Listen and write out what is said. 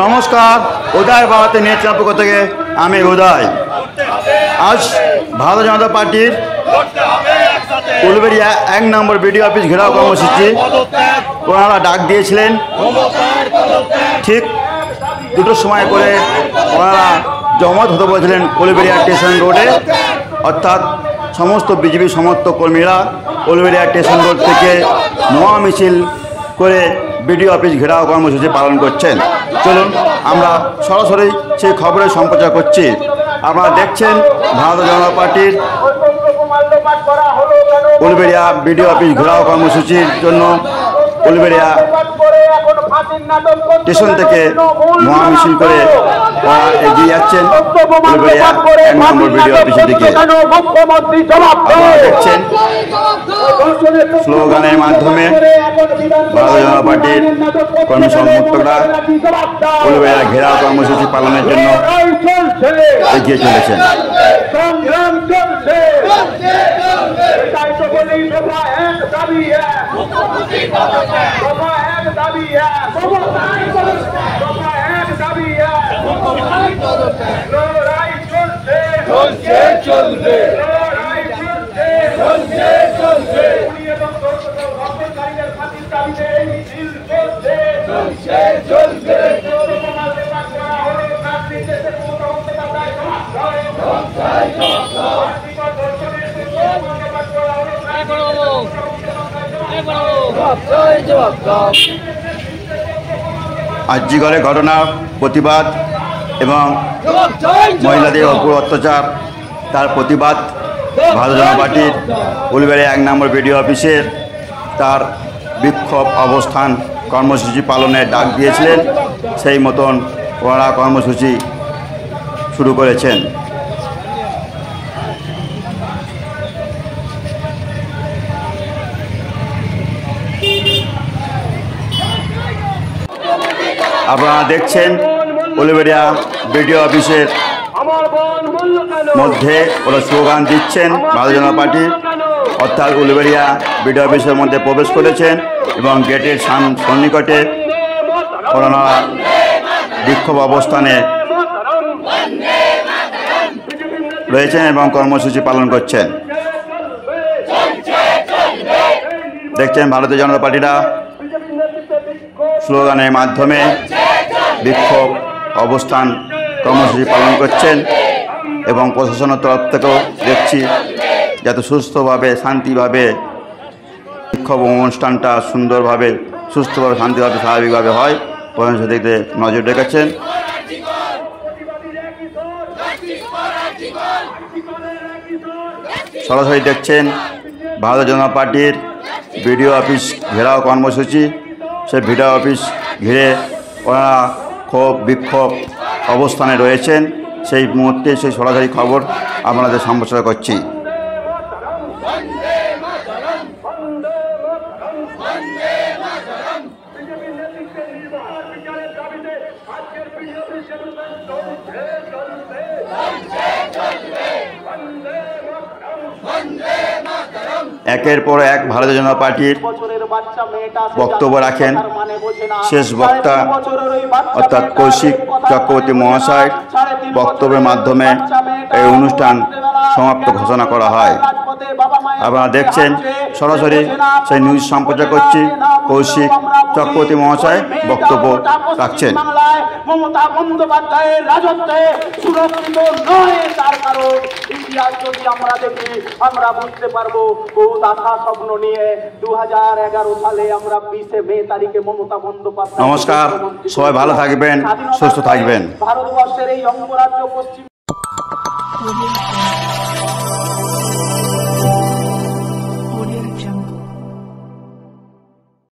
নমস্কার, উদয় ভারতের নেতৃত্বের পক্ষ থেকে আমি উদয়। আজ ভারতীয় জনতা পার্টির উলুবেড়িয়া 1 নম্বর বিডিও অফিস ঘেরাও কর্মসূচি ওনারা ডাক দিয়েছিলেন। ঠিক 2টোর সময় করে ওনারা জমায়েত হতে বলেছিলেন উলুবেড়িয়া স্টেশন রোডে, অর্থাৎ সমস্ত বিজেপি সমর্থক কর্মীরা উলুবেড়িয়া স্টেশন রোড থেকে মহা মিছিল করে বিডিও অফিস ঘেরাও কর্মসূচি পালন করছেন। চলুন আমরা সরাসরি সেই খবরের সম্প্রচার করছি। আপনারা দেখছেন ভারতীয় জনতা পার্টির উলুবেড়িয়া বিডিও অফিস ঘেরাও কর্মসূচির জন্য উলুবেড়িয়া স্টেশন থেকে মহা মিছিল করে এগিয়ে যাচ্ছেন উলুবেড়িয়া 1 নম্বর বিডিও অফিসের দিকে। আপনারা দেখছেন স্লোগানের মাধ্যমে ভারতীয় জনতা পার্টির কর্মী সমর্থকরা উলুবেড়িয়া ঘেরাও কর্মসূচি পালনের জন্য এগিয়ে চলেছেন। আজিগড়ে ঘটনার প্রতিবাদ এবং মহিলাদের উপর অত্যাচার তার প্রতিবাদ ভারতীয় জনতা পার্টির উলুবেড়িয়া 1 নম্বর বিডিও অফিসের তার বিক্ষোভ অবস্থান কর্মসূচি পালনের ডাক দিয়েছিলেন। সেই মতন ওনারা কর্মসূচি শুরু করেছেন। আপনারা দেখছেন উলুবেড়িয়া বিডিও অফিসের মধ্যে ওরা স্লোগান দিচ্ছেন ভারতীয় জনতা পার্টি, অর্থাৎ উলুবেড়িয়া বিডিও অফিসের মধ্যে প্রবেশ করেছেন এবং গেটের সন্নিকটে ওনারা বিক্ষোভ অবস্থানে রয়েছেন এবং কর্মসূচি পালন করছেন। দেখছেন ভারতীয় জনতা পার্টিরা স্লোগানের মাধ্যমে বিক্ষোভ অবস্থান কর্মসূচি পালন করছেন এবং প্রশাসনের তরফ থেকেও দেখছি যাতে সুস্থভাবে শান্তিভাবে বিক্ষোভ অনুষ্ঠানটা সুন্দরভাবে সুস্থভাবে শান্তিভাবে স্বাভাবিকভাবে হয়, প্রশাসন দিকে নজর রেখেছেন। সরাসরি দেখছেন ভারতীয় জনতা পার্টির বিডিও অফিস ঘেরাও কর্মসূচি। সেই বিডিও অফিস ঘিরে ওনারা ক্ষোভ বিক্ষোভ অবস্থানে রয়েছেন। সেই মুহূর্তে সেই সরাসরি খবর আপনাদের সম্প্রচার করছি। একের পর এক ভারতীয় জনতা পার্টির বক্তব্য রাখেন শেষ বক্তা অর্থাৎ কৌশিক চক্রবর্তী মহাশয়। বক্তব্যের মাধ্যমে এই অনুষ্ঠান সমাপ্ত ঘোষণা করা হয়। আপনারা দেখছেন সরাসরি সেই নিউজ সম্প্রচার করছি। কৌশিক চক্রবর্তী মহাশয় বক্তব্য রাখছেন। মমতা বন্দ্যোপাধ্যায়ের রাজত্বে সুরক্ষিত নয়, তার কারণ ইতিহাস যদি আমরা দেখি আমরা বুঝতে পারবো বহুত আশা স্বপ্ন নিয়ে 2011 সালে আমরা 20 মে তারিখে মমতা বন্দ্যোপাধ্যায়। নমস্কার, সবাই ভালো থাকবেন, সুস্থ থাকবেন। ভারতবর্ষের এই অঙ্গরাজ্য পশ্চিম